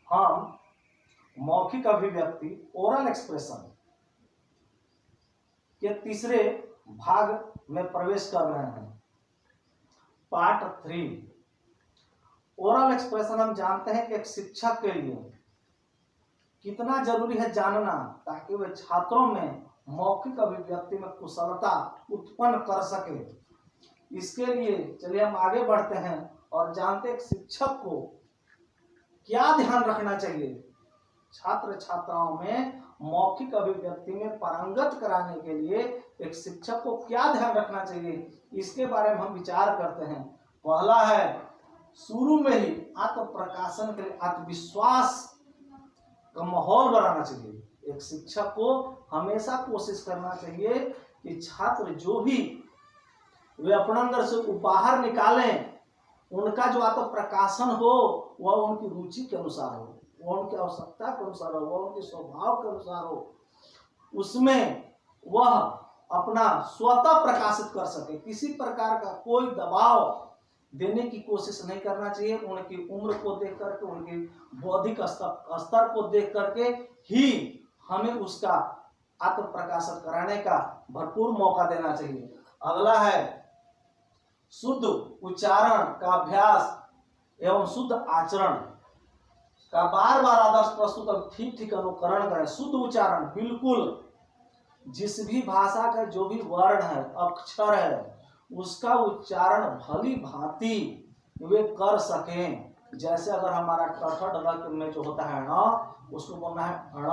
हम मौखिक अभिव्यक्ति ओरल एक्सप्रेशन के तीसरे भाग में प्रवेश कर रहे हैं। Part 3 oral expression. हम जानते हैं कि एक शिक्षक के लिए कितना जरूरी है जानना, ताकि वह छात्रों में मौखिक अभिव्यक्ति में कुशलता उत्पन्न कर सके। इसके लिए चलिए हम आगे बढ़ते हैं और जानते हैं शिक्षक को क्या ध्यान रखना चाहिए। छात्र छात्राओं में मौखिक अभिव्यक्ति में पारंगत कराने के लिए एक शिक्षक को क्या ध्यान रखना चाहिए, इसके बारे में हम विचार करते हैं। पहला है, शुरू में ही आत्म प्रकाशन के लिए आत्मविश्वास का माहौल बनाना चाहिए। एक शिक्षक को हमेशा कोशिश करना चाहिए कि छात्र जो भी वे अपने अंदर से बाहर निकालें, उनका जो आत्म प्रकाशन हो वह उनकी रुचि के अनुसार हो, वह उनकी आवश्यकता के अनुसार हो, वह उनके स्वभाव के अनुसार हो। उसमें वह अपना स्वतः प्रकाशित कर सके। किसी प्रकार का कोई दबाव देने की कोशिश नहीं करना चाहिए। उनकी उम्र को देख करके, उनके बौद्धिक स्तर को देख करके ही हमें उसका आत्म प्रकाशन कराने का भरपूर मौका देना चाहिए। अगला है, शुद्ध उच्चारण का अभ्यास एवं शुद्ध आचरण का बार बार आदर्श प्रस्तुत और ठीक ठीक अनुकरण करें। शुद्ध उच्चारण, बिल्कुल जिस भी भाषा का जो भी वर्ण है, अक्षर है, उसका उच्चारण भली भांति वे कर सकें। जैसे अगर हमारा टठ में जो होता है ना, उसको बोलना है ण,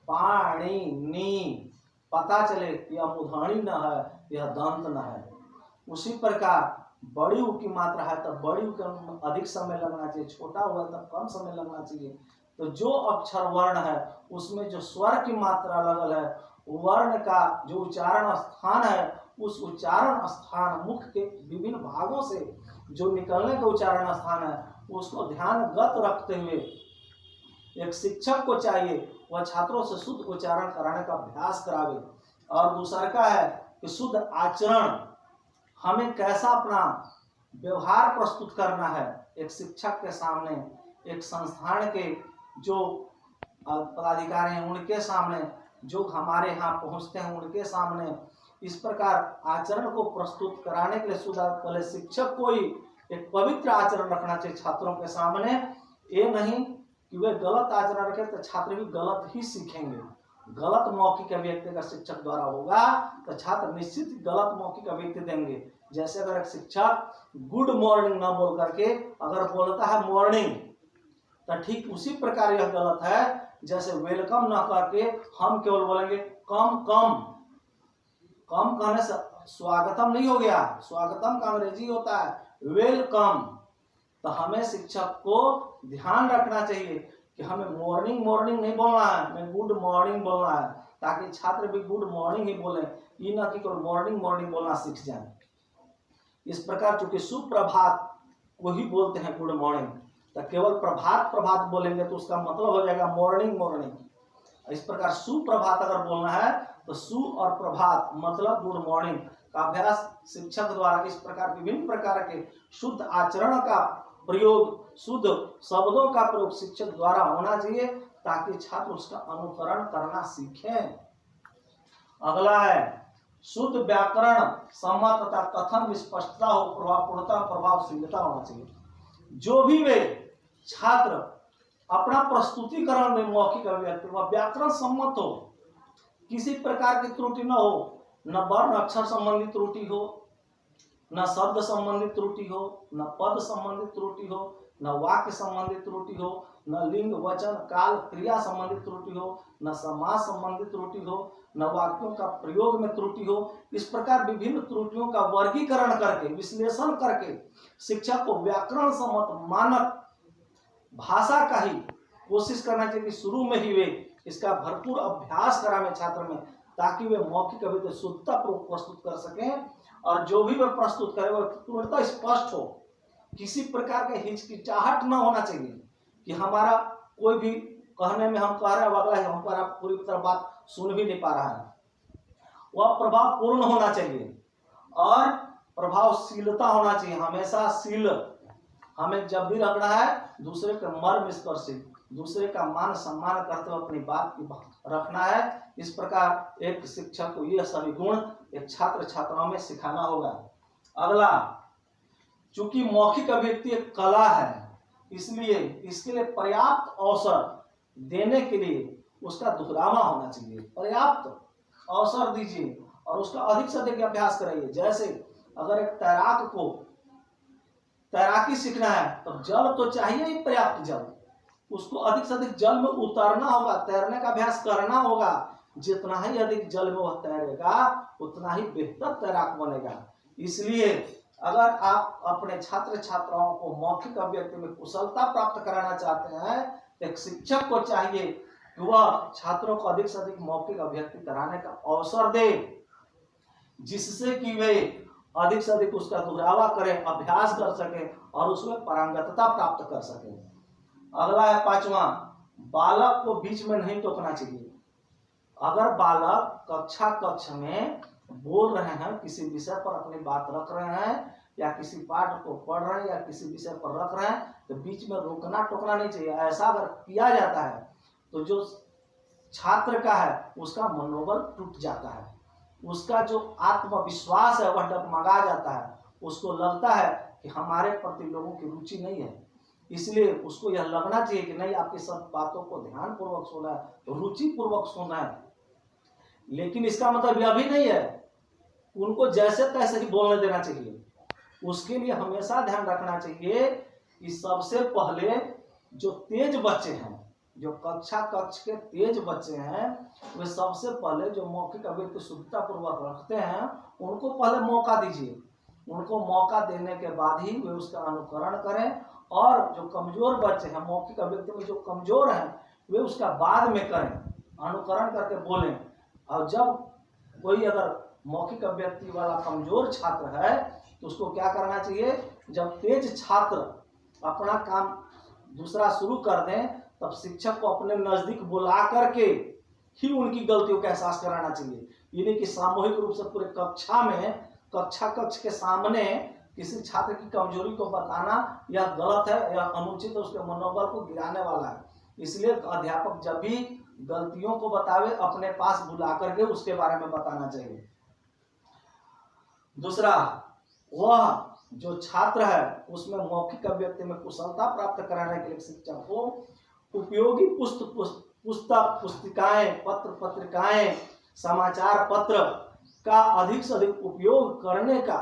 पाणी नी, पता चले यह मूर्धनी न है, यह दंत न है। उसी प्रकार बड़ी उ की मात्रा है तो बड़ी उ का अधिक समय लगना चाहिए, छोटा हुआ तब कम समय लगना चाहिए। तो जो अक्षर वर्ण है उसमें जो स्वर की मात्रा लगल है, वर्ण का जो उच्चारण स्थान है, उस उच्चारण स्थान मुख के विभिन्न भागों से जो निकलने का उच्चारण स्थान है, उसको ध्यानगत रखते हुए एक शिक्षक को चाहिए वह छात्रों से शुद्ध उच्चारण कराने का अभ्यास करावे। और दूसरा का है कि शुद्ध आचरण, हमें कैसा अपना व्यवहार प्रस्तुत करना है एक शिक्षक के सामने, एक संस्थान के जो पदाधिकारी हैं उनके सामने, जो हमारे यहाँ पहुँचते हैं उनके सामने। इस प्रकार आचरण को प्रस्तुत कराने के लिए पहले शिक्षक को ही एक पवित्र आचरण रखना चाहिए छात्रों के सामने। ये नहीं कि वे गलत आचरण रखें तो छात्र भी गलत ही सीखेंगे। गलत मौखिक अभिव्यक्ति का शिक्षक द्वारा होगा तो छात्र निश्चित गलत मौखिक अभिव्यक्ति देंगे। जैसे अगर एक शिक्षक गुड मॉर्निंग ना बोल करके अगर बोलता है मॉर्निंग, तो ठीक उसी प्रकार यह गलत है जैसे वेलकम ना करके हम केवल बोलेंगे कम कम। कम कहने से स्वागतम नहीं हो गया, स्वागतम का अंग्रेजी होता है वेलकम। तो हमें शिक्षक को ध्यान रखना चाहिए कि हमें मॉर्निंग मॉर्निंग नहीं बोलना है, हमें गुड मॉर्निंग बोलना है, ताकि छात्र भी गुड मॉर्निंग ही बोले, ये ना कि केवल मॉर्निंग मॉर्निंग बोलना सीख जाए। इस प्रकार चूंकि सुप्रभात को ही बोलते हैं गुड मॉर्निंग, तो केवल प्रभात प्रभात बोलेंगे तो उसका मतलब हो जाएगा मॉर्निंग मॉर्निंग। इस प्रकार सुप्रभात अगर बोलना है तो सु और प्रभात मतलब गुड मॉर्निंग का अभ्यास शिक्षक द्वारा इस प्रकार विभिन्न प्रकार के शुद्ध आचरण का प्रयोग, शुद्ध शब्दों का प्रयोग शिक्षक द्वारा होना चाहिए, ताकि छात्र उसका अनुकरण करना सीखें। अगला है, शुद्ध व्याकरण सम्मत तथा कथन स्पष्टता हो, प्रभावपूर्णता प्रभावशीलता होना चाहिए। जो भी वे छात्र अपना प्रस्तुतिकरण में मौखिक अभिव्यक्ति व व्याकरण सम्मत हो, किसी प्रकार की त्रुटि न हो, न वर्ण अक्षर संबंधी त्रुटि हो, न शब्द संबंधित त्रुटि हो, न पद संबंधित त्रुटि हो, न वाक्य संबंधित त्रुटि हो, न लिंग वचन काल क्रिया संबंधित त्रुटि हो, न समास संबंधित त्रुटि हो, न वाक्यों का प्रयोग में त्रुटि हो। इस प्रकार विभिन्न त्रुटियों का वर्गीकरण करके विश्लेषण करके शिक्षक को व्याकरण सम्मत मानक भाषा का ही कोशिश करना चाहिए कि शुरू में ही वे इसका भरपूर अभ्यास करावे छात्र में, ताकि वे मौखिक अभिव्यक्ति शुद्धता प्रस्तुत कर सकें। और जो भी वे प्रस्तुत करें वह पूर्णतः स्पष्ट हो, किसी प्रकार के हिचकिचाहट न होना चाहिए कि हमारा कोई भी कहने में हम कह रहे हैं अगला हमारा पूरी तरह बात सुन भी नहीं पा रहा है। वह प्रभावपूर्ण होना चाहिए और प्रभावशीलता होना चाहिए। हमेशा शील हमें जब भी रखना है दूसरे के मर्म स्पर्शित, दूसरे का मान सम्मान करते हुए अपनी बात की रखना है। इस प्रकार एक शिक्षक को यह सभी गुण एक छात्र छात्राओं में सिखाना होगा। अगला, चूंकि मौखिक अभिव्यक्ति एक कला है, इसलिए इसके लिए पर्याप्त अवसर देने के लिए उसका दुहरावा होना चाहिए। पर्याप्त अवसर दीजिए और उसका अधिक से अधिक अभ्यास कराइए। जैसे अगर एक तैराक को तैराकी सीखना है तो जल तो चाहिए ही, पर्याप्त जल, उसको अधिक से अधिक जल में उतरना होगा, तैरने का अभ्यास करना होगा। जितना ही अधिक जल में वह तैरेगा उतना ही बेहतर तैराक बनेगा। इसलिए अगर आप अपने छात्र छात्राओं को मौखिक अभिव्यक्ति में कुशलता प्राप्त कराना चाहते हैं, एक शिक्षक को चाहिए कि वह छात्रों को अधिक से अधिक मौखिक अभिव्यक्ति कराने का अवसर दे, जिससे कि वे अधिक से अधिक उसका दोहरावा करें, अभ्यास कर सके और उसमें पारंगतता प्राप्त कर सके। अगला है 5वां, बालक को बीच में नहीं टोकना चाहिए। अगर बालक कक्ष में बोल रहे हैं, किसी विषय पर अपनी बात रख रहे हैं या किसी पाठ को पढ़ रहे हैं या किसी विषय पर रख रहे हैं, तो बीच में रोकना टोकना नहीं चाहिए। ऐसा अगर किया जाता है तो जो छात्र का है उसका मनोबल टूट जाता है, उसका जो आत्मविश्वास है वह डगमगा जाता है, उसको लगता है कि हमारे प्रति लोगों की रुचि नहीं है। इसलिए उसको यह लगना चाहिए कि नहीं, आपकी सब बातों को ध्यान पूर्वक सुना है, रुचि पूर्वक सुना है। लेकिन इसका मतलब यह भी नहीं है उनको जैसे तैसे ही बोलने देना चाहिए। उसके लिए हमेशा ध्यान रखना चाहिए कि सबसे पहले जो तेज बच्चे हैं, जो कक्ष के तेज बच्चे हैं, वे सबसे पहले जो मौखिक अभिव्यक्ति शुद्धता पूर्वक रखते हैं उनको पहले मौका दीजिए। उनको मौका देने के बाद ही वे उसका अनुकरण करें। और जो कमजोर बच्चे हैं, मौखिक अभिव्यक्ति में जो कमजोर हैं, वे उसका बाद में करें, अनुकरण करके बोलें। और जब कोई अगर मौखिक अभिव्यक्ति वाला कमजोर छात्र है तो उसको क्या करना चाहिए, जब तेज छात्र अपना काम दूसरा शुरू कर दें तब शिक्षक को अपने नजदीक बुला करके ही उनकी गलतियों का एहसास कराना चाहिए। ये नहीं कि सामूहिक रूप से पूरे कक्षा में कक्ष के सामने किसी छात्र की कमजोरी को बताना यह गलत है, यह अनुचित है, उसके मनोबल को गिराने वाला है। इसलिए अध्यापक जब भी गलतियों को बतावे अपने पास बुला करके उसके बारे में बताना चाहिए। दूसरा, वह जो छात्र है उसमें मौखिक अभिव्यक्ति में कुशलता प्राप्त कराने के लिए शिक्षक को उपयोगी पुस्तक पुस्तिकाएं, पत्र पत्रिकाएं, समाचार पत्र का अधिक से अधिक उपयोग करने का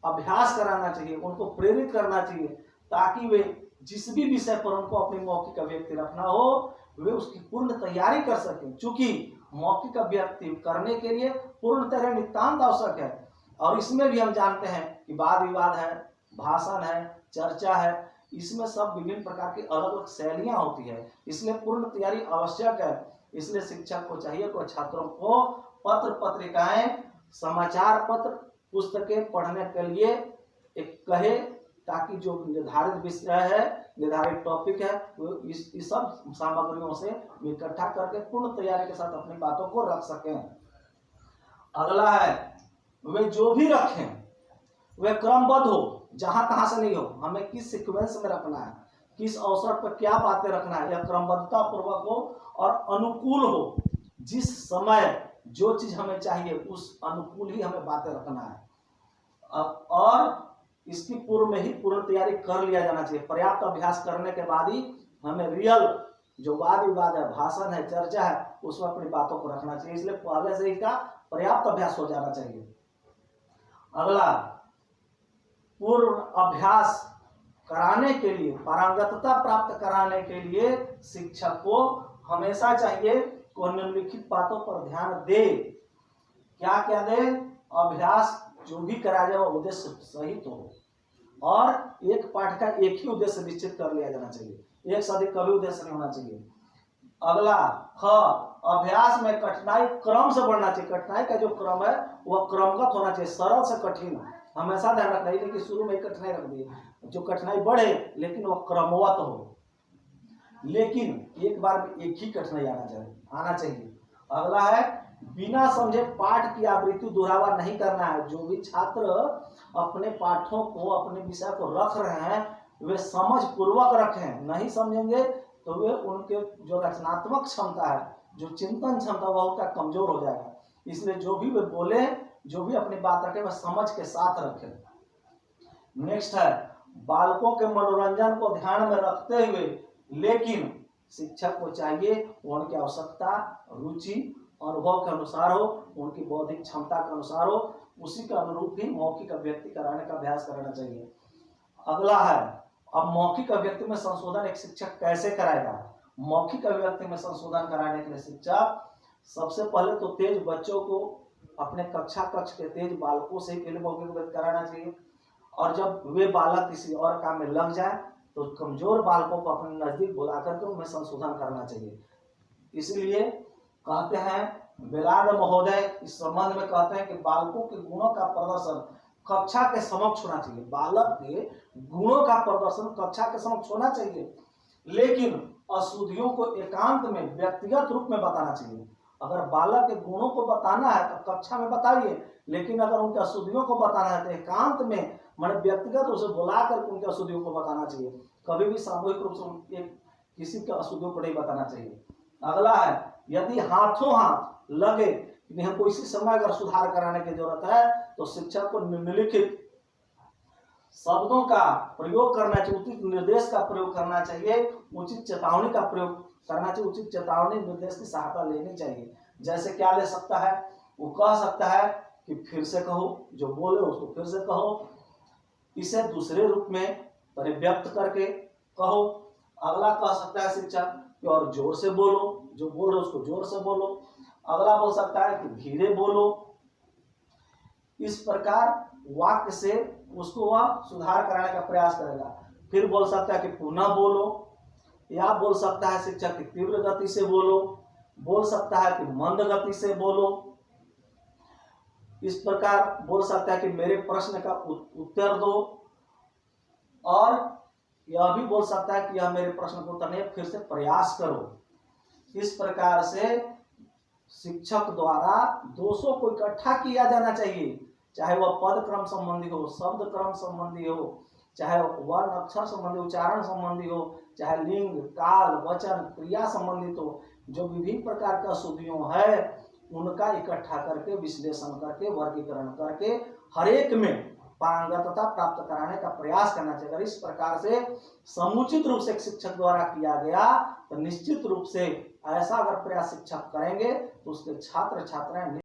अभ्यास कराना चाहिए, उनको प्रेरित करना चाहिए, ताकि वे जिस भी विषय पर उनको अपनी मौखिक अभिव्यक्ति रखना हो वे उसकी पूर्ण तैयारी कर सकें। चूंकि मौखिक अभिव्यक्ति करने के लिए पूर्ण तैयारी नितांत आवश्यक है। और इसमें भी हम जानते हैं कि वाद विवाद है, भाषण है, चर्चा है, इसमें सब विभिन्न प्रकार की अलग अलग शैलियां होती है, इसलिए पूर्ण तैयारी आवश्यक है। इसलिए शिक्षक को चाहिए कि छात्रों को पत्र पत्रिकाएं, समाचार पत्र, पुस्तकें पढ़ने के लिए एक कहे, ताकि जो निर्धारित विषय है, निर्धारित टॉपिक है, वो इस सब सामग्रियों से इकट्ठा करके पूर्ण तैयारी के साथ अपनी बातों को रख सकें। अगला है, वे जो भी रखें वे क्रमबद्ध हो, जहां तहां से नहीं हो। हमें किस सीक्वेंस में रखना है, किस अवसर पर क्या बातें रखना है, यह क्रमबद्धता पूर्वक हो और अनुकूल हो। जिस समय जो चीज हमें चाहिए उस अनुकूल ही हमें बातें रखना है। और इसकी पूर्व में ही पूर्ण तैयारी कर लिया जाना चाहिए। पर्याप्त अभ्यास करने के बाद ही हमें रियल जो वाद विवाद है, भाषण है, चर्चा है, उसमें अपनी बातों को रखना चाहिए। इसलिए पहले से इसका पर्याप्त अभ्यास हो जाना चाहिए। अगला, पूर्व अभ्यास कराने के लिए, पारंगतता प्राप्त कराने के लिए शिक्षक को हमेशा चाहिए कि निम्नलिखित बातों पर ध्यान दे। क्या क्या दे? अभ्यास जो भी कराया जाए वो उद्देश्य सहित हो और एक पाठ का एक ही उद्देश्य निश्चित कर लिया जाना चाहिए, एक से अधिक कभी उद्देश्य नहीं होना चाहिए। अगला, अभ्यास में कठिनाई क्रम से बढ़ना चाहिए। कठिनाई का जो क्रम है वह क्रमगत होना चाहिए, सरल से कठिन। हमेशा ध्यान रखना है कि शुरू में कठिनाई रख दी, जो कठिनाई बढ़े लेकिन वह क्रमवत हो, लेकिन एक बार में एक ही कठिनाई आना चाहिए। अगला है, बिना समझे पाठ की आवृत्ति दोहरावा नहीं करना है। जो भी छात्र अपने पाठों को, अपने विषय को रख रहे हैं वे समझ पूर्वक रखें। नहीं समझेंगे तो वे उनके जो रचनात्मक क्षमता है, जो चिंतन क्षमता, वह उनका कमजोर हो जाएगा। इसलिए जो भी वे बोले, जो भी अपनी बात रखे, वह समझ के साथ रखें। नेक्स्ट है, बालकों के मनोरंजन को ध्यान में रखते हुए, लेकिन शिक्षक को चाहिए वो उनकी आवश्यकता, रुचि, अनुभव के अनुसार हो, उनकी बौद्धिक क्षमता के अनुसार हो, उसी के अनुरूप ही मौखिक अभिव्यक्ति कराने का अभ्यास करना चाहिए। अगला है, अब मौखिक अभिव्यक्ति में संशोधन एक शिक्षक कैसे कराएगा। मौखिक अभिव्यक्ति में संशोधन कराने के लिए शिक्षक सबसे पहले तो तेज बच्चों को, अपने कक्ष के तेज बालकों से पहले मौखिक अभिव्यक्ति कराना चाहिए, और जब वे बालक किसी और काम में लग जाए तो कमजोर बालकों को अपने नजदीक बुलाकर के उनमें संशोधन करना चाहिए। इसलिए कहते हैं बेलार्ड महोदय इस संबंध में कहते हैं कि बालकों के गुणों का प्रदर्शन कक्षा के समक्ष होना चाहिए। बालक के गुणों का प्रदर्शन कक्षा के समक्ष होना चाहिए, लेकिन अशुद्धियों को एकांत में व्यक्तिगत रूप में बताना चाहिए। अगर बालक के गुणों को बताना है तो कक्षा में बताइए, लेकिन अगर उनके अशुद्धियों को बताना है तो एकांत में, माने व्यक्तिगत रूप से बुला कर उनके अशुद्धियों को बताना चाहिए। कभी भी सामूहिक रूप से किसी के अशुद्धियों को नहीं बताना चाहिए। अगला है, यदि हाथों हाथ लगे कि हमको इसी समय अगर सुधार कराने की जरूरत है तो शिक्षक को निम्नलिखित शब्दों का प्रयोग करना चाहिए, उचित निर्देश का प्रयोग करना चाहिए, उचित चेतावनी का प्रयोग करना चाहिए, उचित चेतावनी निर्देश की सहायता लेनी चाहिए। जैसे क्या ले सकता है, वो कह सकता है कि फिर से कहो, जो बोले उसको फिर से कहो, इसे दूसरे रूप में परिव्यक्त करके कहो। अगला कह सकता है शिक्षक कि और जोर से बोलो, जो बोल रहे उसको जोर से बोलो। अगला बोल सकता है कि धीरे बोलो। इस प्रकार वाक्य से उसको वह सुधार कराने का प्रयास करेगा। फिर बोल सकता है कि पुनः बोलो, या बोल सकता है शिक्षक की तीव्र गति से बोलो, बोल सकता है कि मंद गति से बोलो। इस प्रकार बोल सकता है कि मेरे प्रश्न का उत्तर दो, और यह भी बोल सकता है कि यह मेरे प्रश्न को उत्तर नहीं, फिर से प्रयास करो। इस प्रकार से शिक्षक द्वारा दोषों को इकट्ठा किया जाना चाहिए, चाहे वह पद क्रम संबंधी हो, शब्द क्रम संबंधी हो, चाहे वर्ण अक्षर संबंधी, उच्चारण संबंधी हो, चाहे लिंग, काल, वचन, क्रिया संबंधित हो। जो विभिन्न प्रकार का अशुद्धियों है उनका इकट्ठा करके, विश्लेषण करके, वर्गीकरण करके हर एक में पारंगतता प्राप्त कराने का प्रयास करना चाहिए। अगर इस प्रकार से समुचित रूप से एक शिक्षक द्वारा किया गया तो निश्चित रूप से ऐसा अगर प्रयास शिक्षक करेंगे तो उसके छात्र छात्राएं